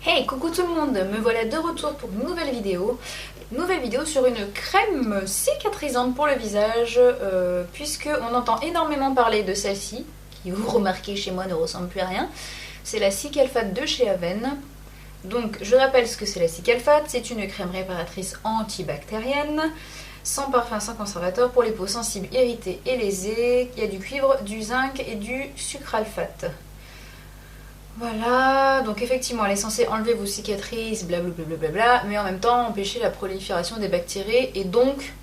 Hey, coucou tout le monde, me voilà de retour pour une nouvelle vidéo. Nouvelle vidéo sur une crème cicatrisante pour le visage, puisque on entend énormément parler de celle-ci, qui vous remarquez chez moi ne ressemble plus à rien. C'est la Cicalfate de chez Aven. Donc je rappelle ce que c'est la Cicalfate, c'est une crème réparatrice antibactérienne, sans parfum, sans conservateur, pour les peaux sensibles, irritées et lésées. Il y a du cuivre, du zinc et du sucralfate. Voilà, donc effectivement elle est censée enlever vos cicatrices, blablabla, mais en même temps empêcher la prolifération des bactéries, et donc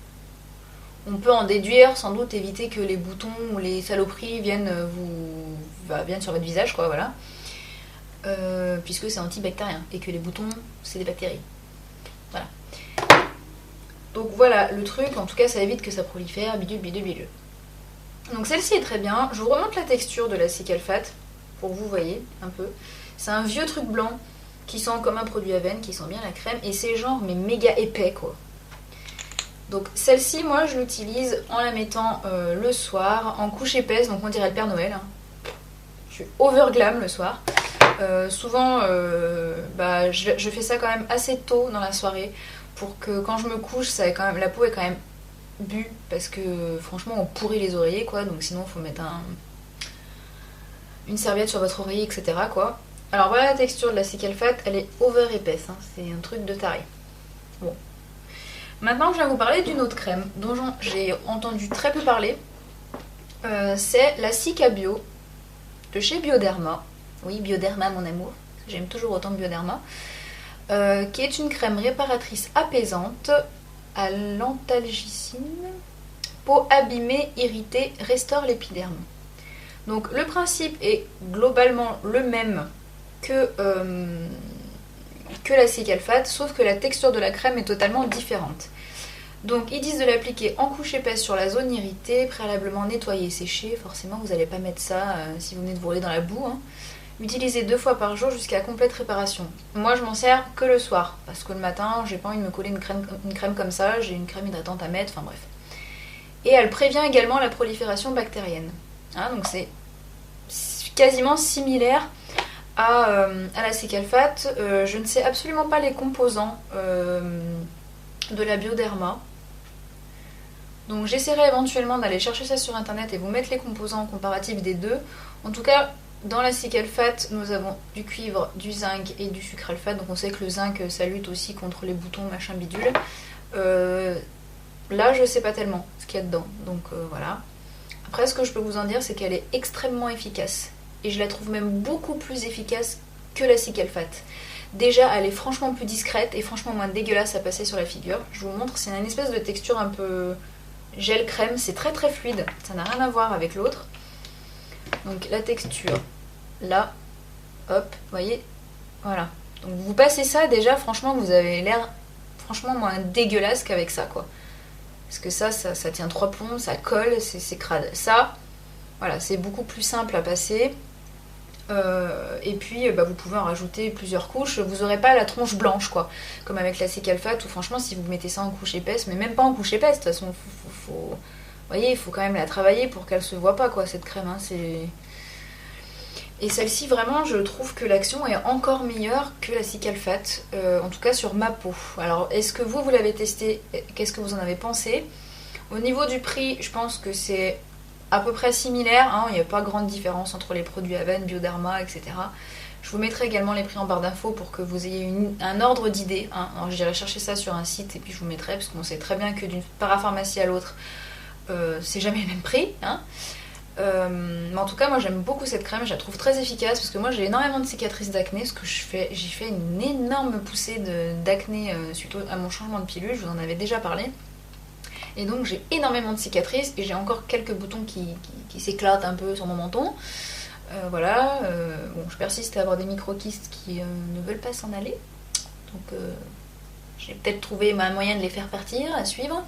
on peut en déduire, sans doute éviter que les boutons ou les saloperies viennent sur votre visage, quoi, voilà. Puisque c'est antibactérien, et que les boutons c'est des bactéries. Voilà. Donc voilà le truc, en tout cas ça évite que ça prolifère, bidule, bidule, bidule. Donc celle-ci est très bien, je vous remonte la texture de la Cicalfate. Pour que vous voyez un peu. C'est un vieux truc blanc qui sent comme un produit Aven, qui sent bien la crème, et c'est genre mais méga épais quoi. Donc celle-ci, moi je l'utilise en la mettant le soir, en couche épaisse, donc on dirait le Père Noël. Hein. Je suis over glam le soir. Souvent, je fais ça quand même assez tôt dans la soirée, pour que quand je me couche, la peau est quand même bue, parce que franchement on pourrit les oreillers quoi, donc sinon il faut mettre une serviette sur votre oreiller, etc. quoi. Alors voilà la texture de la Cicalfate, elle est over épaisse, hein. C'est un truc de taré. Bon. Maintenant je vais vous parler d'une autre crème dont j'ai entendu très peu parler. C'est la Cicabio de chez Bioderma. Oui, Bioderma mon amour, j'aime toujours autant Bioderma. Qui est une crème réparatrice apaisante à l'antalgicine. Peau abîmée, irritée, restaure l'épiderme. Donc le principe est globalement le même que la Cicalfate, sauf que la texture de la crème est totalement différente. Donc ils disent de l'appliquer en couche épaisse sur la zone irritée, préalablement nettoyer et sécher. Forcément vous n'allez pas mettre ça si vous venez de vous rouler dans la boue. Hein. Utilisez 2 fois par jour jusqu'à complète réparation. Moi je m'en sers que le soir, parce que le matin j'ai pas envie de me coller une crème comme ça, j'ai une crème hydratante à mettre, enfin bref. Et elle prévient également la prolifération bactérienne. Hein, donc c'est quasiment similaire à la Cicalfate. Je ne sais absolument pas les composants de la Bioderma. Donc j'essaierai éventuellement d'aller chercher ça sur internet et vous mettre les composants comparatifs des deux. En tout cas, dans la Cicalfate, nous avons du cuivre, du zinc et du sucralfate. Donc on sait que le zinc, ça lutte aussi contre les boutons, machin bidule. Là, je sais pas tellement ce qu'il y a dedans. Donc voilà. Après, ce que je peux vous en dire, c'est qu'elle est extrêmement efficace. Et je la trouve même beaucoup plus efficace que la Cicalfate. Déjà, elle est franchement plus discrète et franchement moins dégueulasse à passer sur la figure. Je vous montre, c'est une espèce de texture un peu gel-crème. C'est très très fluide, ça n'a rien à voir avec l'autre. Donc la texture, là, hop, vous voyez, voilà. Donc vous passez ça, déjà, franchement, vous avez l'air franchement moins dégueulasse qu'avec ça, quoi. Parce que ça tient 3 plombs, ça colle, c'est crade. Ça, voilà, c'est beaucoup plus simple à passer. Et puis, vous pouvez en rajouter plusieurs couches. Vous n'aurez pas la tronche blanche, quoi. Comme avec la Cicalfate, où franchement, si vous mettez ça en couche épaisse, mais même pas en couche épaisse, de toute façon, vous voyez, il faut quand même la travailler pour qu'elle se voit pas, quoi, cette crème. Hein, Et celle-ci, vraiment, je trouve que l'action est encore meilleure que la Cicalfate, en tout cas sur ma peau. Alors, est-ce que vous l'avez testé? Qu'est-ce que vous en avez pensé? Au niveau du prix, je pense que c'est à peu près similaire. Hein, il n'y a pas grande différence entre les produits Aven, Bioderma, etc. Je vous mettrai également les prix en barre d'infos pour que vous ayez un ordre d'idée. Hein. Alors, j'irai chercher ça sur un site et puis je vous mettrai, parce qu'on sait très bien que d'une parapharmacie à l'autre, c'est jamais le même prix. Hein. Mais en tout cas moi j'aime beaucoup cette crème, je la trouve très efficace parce que moi j'ai énormément de cicatrices d'acné, parce que j'ai fait une énorme poussée d'acné suite à mon changement de pilule, je vous en avais déjà parlé, et donc j'ai énormément de cicatrices et j'ai encore quelques boutons qui s'éclatent un peu sur mon menton. Voilà, bon, je persiste à avoir des micro-kystes qui ne veulent pas s'en aller, donc j'ai peut-être trouvé un moyen de les faire partir, à suivre.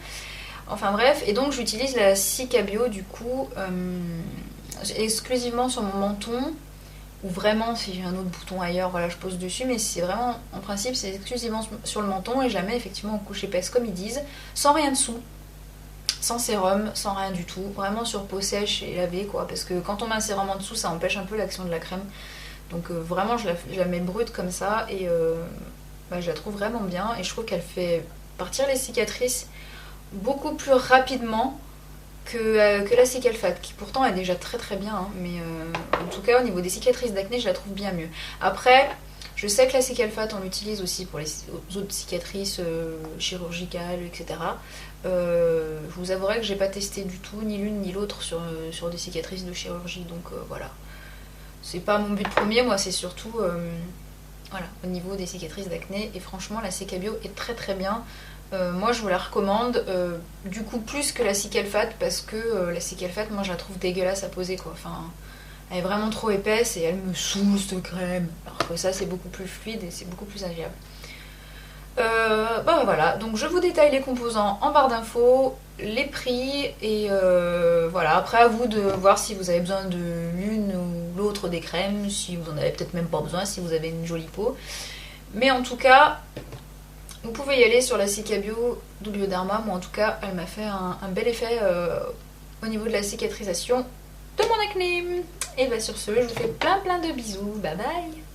Enfin bref, et donc j'utilise la Cicabio du coup exclusivement sur mon menton, ou vraiment si j'ai un autre bouton ailleurs, voilà, je pose dessus, mais c'est vraiment, en principe c'est exclusivement sur le menton, et jamais effectivement en couche épaisse comme ils disent, sans rien dessous, sans sérum, sans rien du tout, vraiment sur peau sèche et lavée, quoi, parce que quand on met un sérum en dessous ça empêche un peu l'action de la crème, Donc vraiment je la mets brute comme ça et bah, je la trouve vraiment bien et je trouve qu'elle fait partir les cicatrices beaucoup plus rapidement que la Cical Fat, qui pourtant est déjà très très bien, hein, mais en tout cas au niveau des cicatrices d'acné, je la trouve bien mieux. Après, je sais que la Cical Fat, on l'utilise aussi pour les autres cicatrices chirurgicales, etc. Je vous avouerai que j'ai pas testé du tout, ni l'une ni l'autre, sur des cicatrices de chirurgie, donc voilà. C'est pas mon but premier, moi c'est surtout voilà, au niveau des cicatrices d'acné, et franchement la Cicabio est très très bien. Moi je vous la recommande, du coup plus que la Cicalfate parce que la Cicalfate moi je la trouve dégueulasse à poser quoi. Enfin, elle est vraiment trop épaisse et elle me saoule cette crème. Alors que ça c'est beaucoup plus fluide et c'est beaucoup plus agréable. Bah voilà, donc je vous détaille les composants en barre d'infos, les prix et voilà. Après à vous de voir si vous avez besoin de l'une ou l'autre des crèmes, si vous en avez peut-être même pas besoin, si vous avez une jolie peau. Mais en tout cas, vous pouvez y aller sur la Cicabio Dubioderma. Moi en tout cas elle m'a fait un bel effet au niveau de la cicatrisation de mon acné. Et bah sur ce je vous fais plein de bisous, bye bye.